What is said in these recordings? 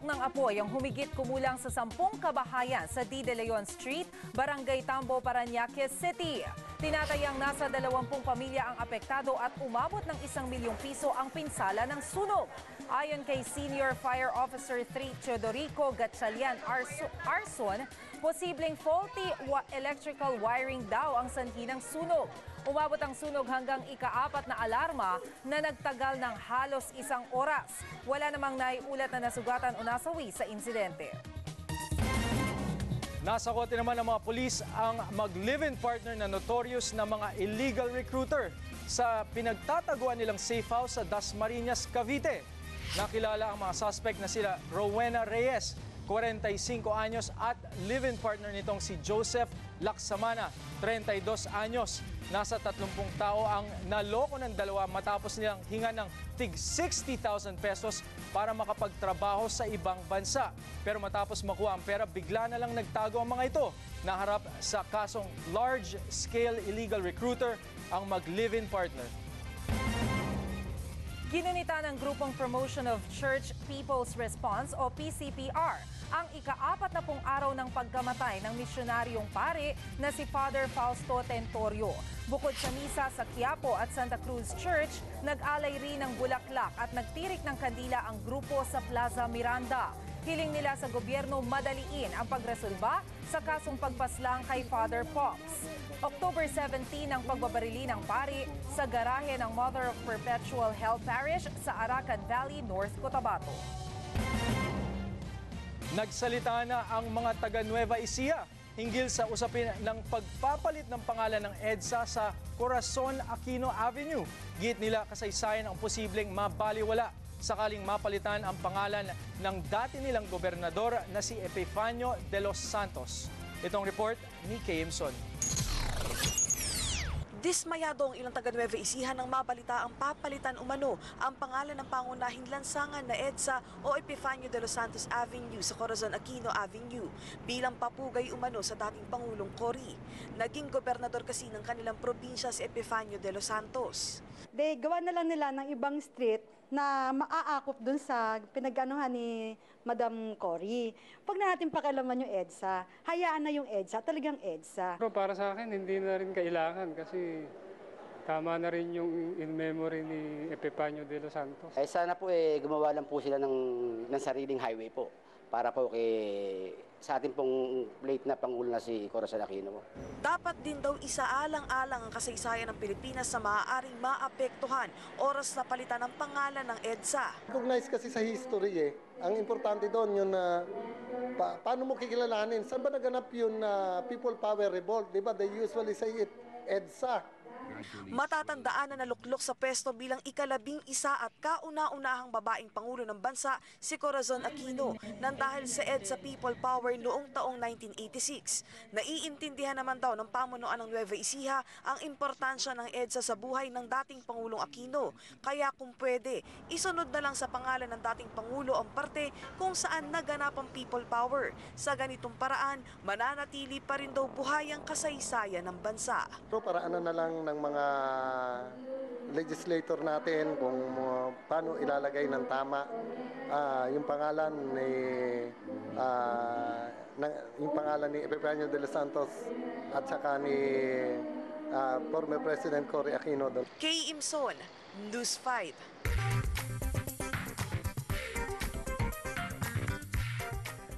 Pinasok ng apoy ang humigit kumulang sa 10 kabahayan sa D. De Leon Street, Barangay Tambo, Parañaque City. Tinatayang nasa 20 pamilya ang apektado at umabot ng 1 milyong piso ang pinsala ng sunog. Ayon kay Senior Fire Officer 3 Teodorico Gatchalian Arson, posibleng faulty electrical wiring daw ang sanhi ng sunog. Umabot ang sunog hanggang ika-4 na alarma na nagtagal ng halos 1 oras. Wala namang naiulat na nasugatan o nasawi sa insidente. Nasa kote naman ng mga pulis ang mag-live-in partner na notorious na mga illegal recruiter sa pinagtataguan nilang safe house sa Dasmariñas, Cavite. Nakilala ang mga suspect na sila Rowena Reyes, 45 anyos at live-in partner nitong si Joseph Laksamana, 32 anyos. Nasa 30 tao ang naloko ng dalawa matapos nilang hingan ng tig 60,000 pesos para makapagtrabaho sa ibang bansa. Pero matapos makuha ang pera, bigla na lang nagtago ang mga ito. Naharap sa kasong large-scale illegal recruiter ang mag-live-in partner. Ginunita ng Grupong Promotion of Church People's Response o PCPR ang ika-40 araw ng pagkamatay ng misyonaryong pare na si Father Fausto Tentorio. Bukod sa misa sa Quiapo at Santa Cruz Church, nag-alay rin ng bulaklak at nagtirik ng kandila ang grupo sa Plaza Miranda. Hiling nila sa gobyerno madaliin ang pagresolba sa kasong pagpaslang kay Father Pops. October 17 ang pagbabarili ng pari sa garahe ng Mother of Perpetual Hell Parish sa Arakan Valley, North Cotabato. Nagsalita na ang mga taga Nueva Ecija hinggil sa usapin ng pagpapalit ng pangalan ng EDSA sa Corazon Aquino Avenue. Git nila kasaysayan ang posibleng mabaliwala sakaling mapalitan ang pangalan ng dati nilang gobernador na si Epifanio de los Santos. Itong report ni Kayemson. Dismayado ang ilang taga Nueva Ecija nang mabalita ang papalitan umano ang pangalan ng pangunahing lansangan na EDSA o Epifanio de los Santos Avenue sa Corazon Aquino Avenue bilang papugay umano sa dating Pangulong Cory. Naging gobernador kasi ng kanilang probinsya si Epifanio de los Santos. Gawa na lang nila ng ibang street na maaakop dun sa pinag-anuhan ni Madam Cory. Pag na natin pakialaman yung EDSA, hayaan na yung EDSA, talagang EDSA. Pero para sa akin, hindi na rin kailangan kasi tama na rin yung in memory ni Epifanio de los Santos. Sana po gumawa lang po sila ng sariling highway po para po sa ating pong late na Pangulo na si Corazon Aquino. Dapat din daw isaalang-alang ang kasaysayan ng Pilipinas sa maaaring maapektuhan oras na palitan ng pangalan ng EDSA. Recognize kasi sa history ang importante doon yun na paano mo kikilalanin? Saan ba naganap yun na People Power Revolt? Diba? They usually say it EDSA. Matatandaan na naluklok sa pwesto bilang ika-11 at kauna-unahang babaeng Pangulo ng bansa si Corazon Aquino nang dahil sa EDSA People Power noong taong 1986. Naiintindihan naman daw ng pamunuan ng Nueva Ecija ang importansya ng EDSA sa buhay ng dating Pangulong Aquino. Kaya kung pwede, isunod na lang sa pangalan ng dating Pangulo ang parte kung saan naganap ang People Power. Sa ganitong paraan, mananatili pa rin daw buhay ang kasaysayan ng bansa. So paraan na lang ng mga legislator natin kung paano ilalagay ng tama yung pangalan ni Epifanio de los Santos at saka ni former President Cory Aquino. Kay Imson, News 5.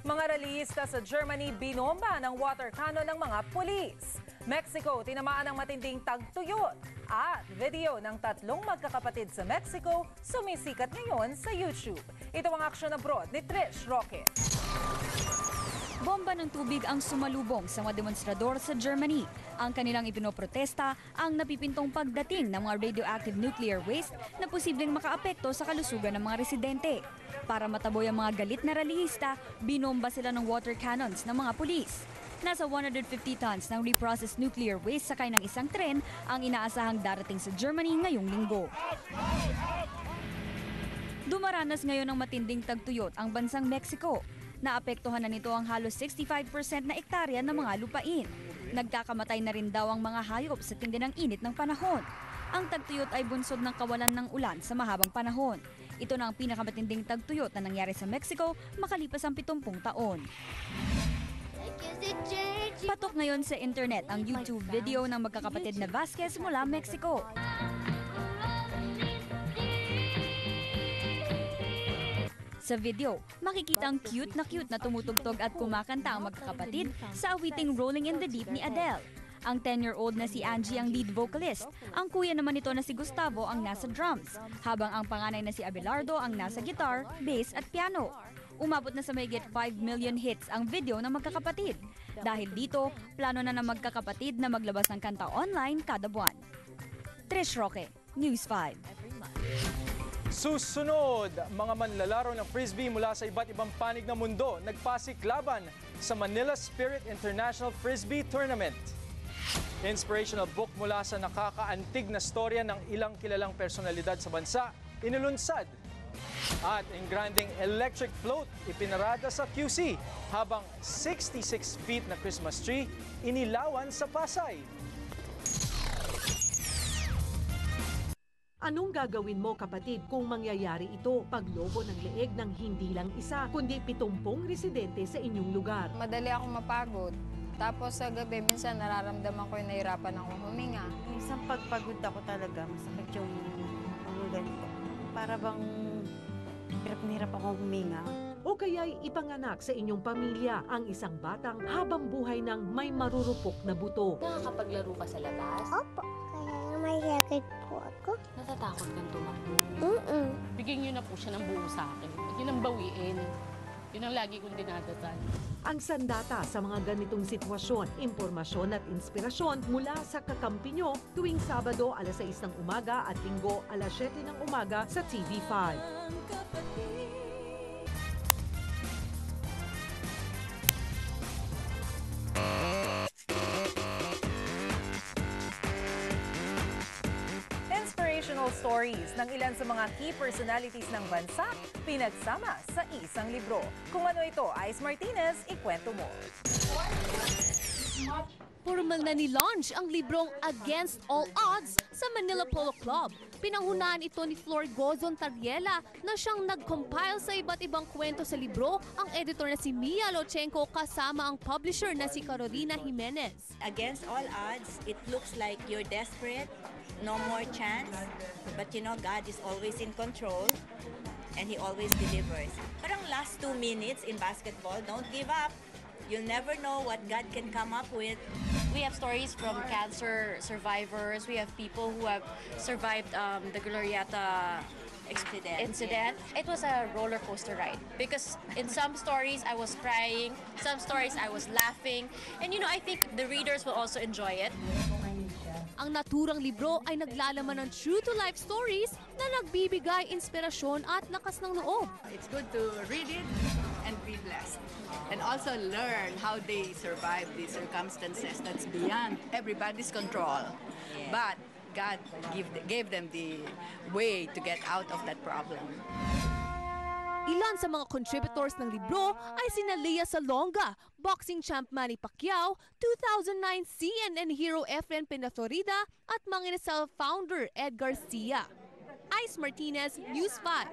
Mga rallyista sa Germany binomba ng water cannon ng mga pulis. Mexico, tinamaan ng matinding tagtuyot. At video ng 3 magkakapatid sa Mexico sumisikat ngayon sa YouTube. Ito ang aksyon abroad ni Trish Roque. Bomba ng tubig ang sumalubong sa mga demonstrador sa Germany. Ang kanilang ipinoprotesta ang napipintong pagdating ng mga radioactive nuclear waste na posibleng makaapekto sa kalusugan ng mga residente. Para mataboy ang mga galit na rallyista, binomba sila ng water cannons ng mga pulis. Nasa 150 tons ng reprocessed nuclear waste sakay ng isang tren ang inaasahang darating sa Germany ngayong linggo. Dumaranas ngayon ng matinding tagtuyot ang bansang Mexico. Naapektuhan na nito ang halos 65% na ektarya ng mga lupain. Nagkakamatay na rin daw ang mga hayop sa tindi ng init ng panahon. Ang tagtuyot ay bunsod ng kawalan ng ulan sa mahabang panahon. Ito na ang pinakamatinding tagtuyot na nangyari sa Mexico makalipas ang 70 taon. Patok ngayon sa internet ang YouTube video ng magkakapatid na Vasquez mula Mexico. Sa video, makikita ang cute na tumutugtog at kumakanta ang magkakapatid sa awiting Rolling in the Deep ni Adele. Ang 10-year-old na si Angie ang lead vocalist. Ang kuya naman nito na si Gustavo ang nasa drums, habang ang panganay na si Abelardo ang nasa guitar, bass at piano. Umabot na sa mahigit 5 million hits ang video ng magkakapatid. Dahil dito, plano na ng magkakapatid na maglabas ng kanta online kada buwan. Trish Roque, News 5. Susunod, mga manlalaro ng Frisbee mula sa iba't ibang panig ng mundo nagpasiklaban sa Manila Spirit International Frisbee Tournament. Inspirational book mula sa nakakaantig na storya ng ilang kilalang personalidad sa bansa, inilunsad. At engranding electric float ipinarada sa QC, habang 66 feet na Christmas tree inilawan sa Pasay. Anong gagawin mo kapatid kung mangyayari ito? Paglobo ng leeg ng hindi lang isa, kundi 70 residente sa inyong lugar. Madali akong mapagod. Tapos sa gabi, minsan nararamdaman ko yung nahirapan akong huminga. Minsan pagpagod ako talaga, masakit yung ganito. Para bang hirap akong huminga. O kaya'y ipanganak sa inyong pamilya ang isang batang habang buhay ng may marurupok na buto. Nakakapaglaro ka sa labas? Opo, kaya may sakit po ako. Natatakot kang tumakbo? Bigyan niyo na po siya ng buo sa akin. Huwag niyo nang bawiin. Yun ang lagi kong dinadasal. Ang sandata sa mga ganitong sitwasyon, impormasyon at inspirasyon mula sa kakampi nyo tuwing Sabado alas 6 ng umaga at Linggo alas 7 ng umaga sa TV5. Inspirational stories ng ilan sa mga key personalities ng bansa, pinagsama sa isang libro. Kung ano ito, Ice Martinez, ikwento mo. Formal na ni-launch ang librong Against All Odds sa Manila Polo Club. Pinangunahan ito ni Flor Gozon Tariela na siyang nag-compile sa iba't ibang kwento sa libro, ang editor na si Mia Lochenko kasama ang publisher na si Carolina Jimenez. Against all odds, it looks like you're desperate, no more chance, but you know God is always in control and He always delivers. Parang last 2 minutes in basketball, don't give up. You'll never know what God can come up with. We have stories from cancer survivors. We have people who have survived the Glorieta incident. It was a roller coaster ride because in some stories I was crying, some stories I was laughing, and you know, I think the readers will also enjoy it. Ang naturang libro ay naglalaman ng true-to-life stories na nagbibigay inspirasyon at lakas ng loob. It's good to read it and be blessed. And also learn how they survive these circumstances that's beyond everybody's control. But God gave them the way to get out of that problem. Ilan sa mga contributors ng libro ay sina Lea Salonga, boxing champ Manny Pacquiao, 2009 CNN hero Efren Pinatorida at Manginasal founder Ed Garcia. Ice Martinez, News 5.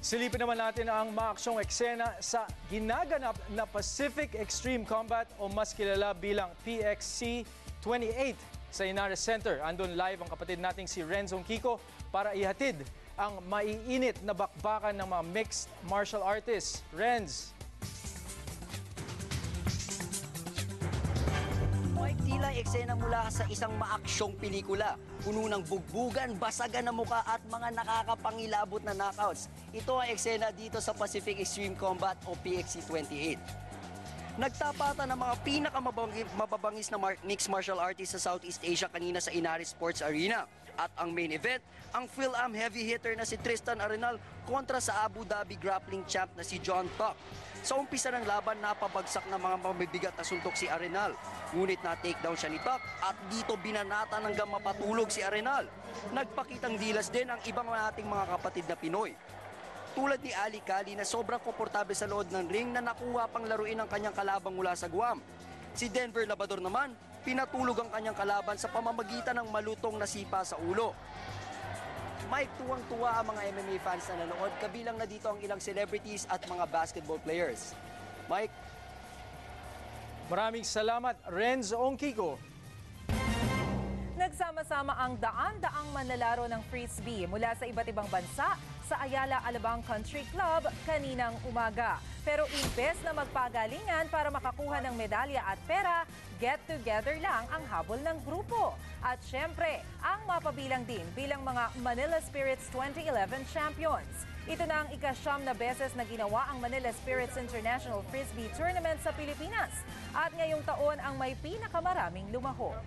Silipin naman natin ang maaksyong eksena sa ginaganap na Pacific Extreme Combat o mas kilala bilang PXC 28 sa Inares Center. Andun live ang kapatid nating si Renzo Kiko para ihatid ang maiinit na bakbakan ng mga mixed martial artists. Renz. Tila eksena mula sa isang maaksyong pelikula. Puno ng bugbugan, basagan na muka at mga nakakapangilabot na knockouts. Ito ang eksena dito sa Pacific Extreme Combat o PXC 28. Nagtapatan ng mga pinakamababangis na mixed martial artists sa Southeast Asia kanina sa Inares Sports Arena. At ang main event, ang Phil-Am heavy hitter na si Tristan Arenal kontra sa Abu Dhabi grappling champ na si John Tuck. Sa umpisa ng laban, napabagsak ng mga mabibigat na suntok si Arenal. Ngunit na-takedown siya ni Tuck at dito binanatan hanggang mapatulog si Arenal. Nagpakitang dilas din ang ibang nating mga kapatid na Pinoy. Tulad ni Ali Cali na sobrang komportable sa loob ng ring na nakuha pang laruin ng kanyang kalabang mula sa Guam. Si Denver Labrador naman, pinatulog ang kanyang kalaban sa pamamagitan ng malutong na sipa sa ulo. Mike, tuwang-tuwa ang mga MMA fans na nanood, kabilang na dito ang ilang celebrities at mga basketball players. Mike? Maraming salamat, Renz Ongkiko. Nagsama-sama ang daan-daang manlalaro ng frisbee mula sa iba't ibang bansa sa Ayala Alabang Country Club kaninang umaga. Pero imbes na magpagalingan para makakuha ng medalya at pera, get-together lang ang habol ng grupo. At syempre, ang mapabilang din bilang mga Manila Spirits 2011 champions. Ito na ang ika-9 na beses na ginawa ang Manila Spirits International Frisbee Tournament sa Pilipinas. At ngayong taon ang may pinakamaraming lumahok.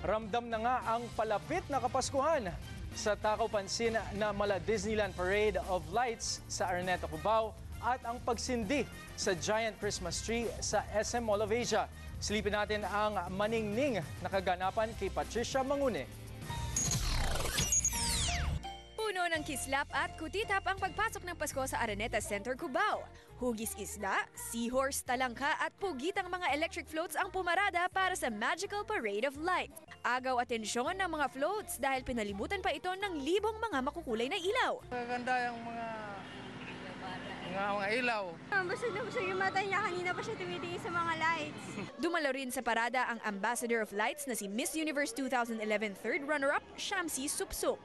Ramdam na nga ang palapit na Kapaskuhan sa takaw pansin na mala Disneyland Parade of Lights sa Araneta, Cubao at ang pagsindi sa giant Christmas tree sa SM Mall of Asia. Silipin natin ang maningning na kaganapan kay Patricia Mangune. Puno ng kislap at kutitap ang pagpasok ng Pasko sa Araneta Center, Cubao. Hugis isda, seahorse, talangka at pugitang mga electric floats ang pumarada para sa Magical Parade of Light. Agaw atensyon ng mga floats dahil pinalibutan pa ito ng libong mga makukulay na ilaw. Maganda yung mga ilaw. Busog na busog yung mata niya, kanina pa siya tumitingin sa mga lights. Dumalo rin sa parada ang Ambassador of Lights na si Miss Universe 2011 third runner-up, Shamsi Supsup.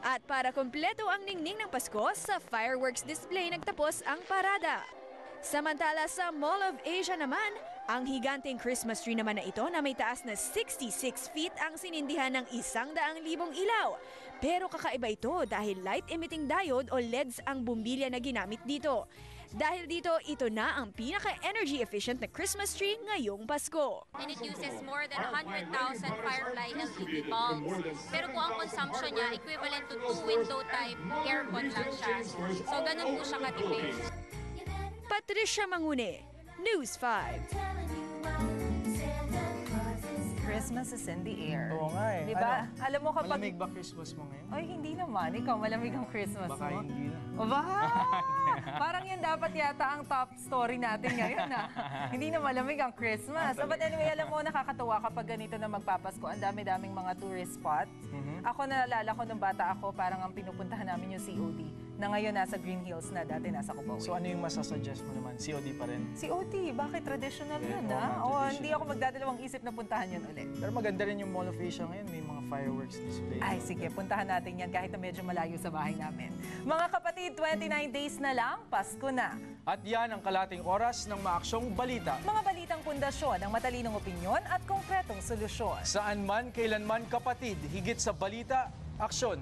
At para kompleto ang ningning ng Pasko, sa fireworks display nagtapos ang parada. Samantala sa Mall of Asia naman, ang higanteng Christmas tree naman na ito na may taas na 66 feet ang sinindihan ng 100,000 ilaw. Pero kakaiba ito dahil light-emitting diode o LEDs ang bumbilya na ginamit dito. Dahil dito, ito na ang pinaka-energy efficient na Christmas tree ngayong Pasko. And it uses more than 100,000 Firefly LED bulbs. Pero kung ang consumption niya, equivalent to 2 window type aircon lang siya. So ganun po siya katipid. Patricia Mangune, News 5. Christmas is in the air. Oo nga eh. Diba? Ano? Alam mo kapag... Malamig ba Christmas mo ngayon? Ay, hindi naman. Ikaw, malamig ang Christmas Baka mo. hindi na. O ba? Parang yan dapat yata ang top story natin ngayon. Hindi na malamig ang Christmas. But anyway, alam mo, nakakatuwa kapag ganito na magpapasko. Ang dami-daming mga tourist spots. Ako naalala ko nung bata ako, parang ang pinupuntahan namin yung COD. Na ngayon nasa Green Hills na, dati nasa Cubao. So ano yung masasuggest mo naman? COD pa rin? COD, bakit traditional yun hindi ako magdadalawang isip na puntahan yun ulit. Pero maganda rin yung Mall of Asia ngayon, may mga fireworks display. Ay sige, puntahan natin yan kahit na medyo malayo sa bahay namin. Mga kapatid, 29 days na lang, Pasko na. At yan ang kalating oras ng maaksyong balita. Mga balitang pundasyon ng matalinong opinyon at konkretong solusyon. Saan man, kailanman kapatid, higit sa balita, aksyon.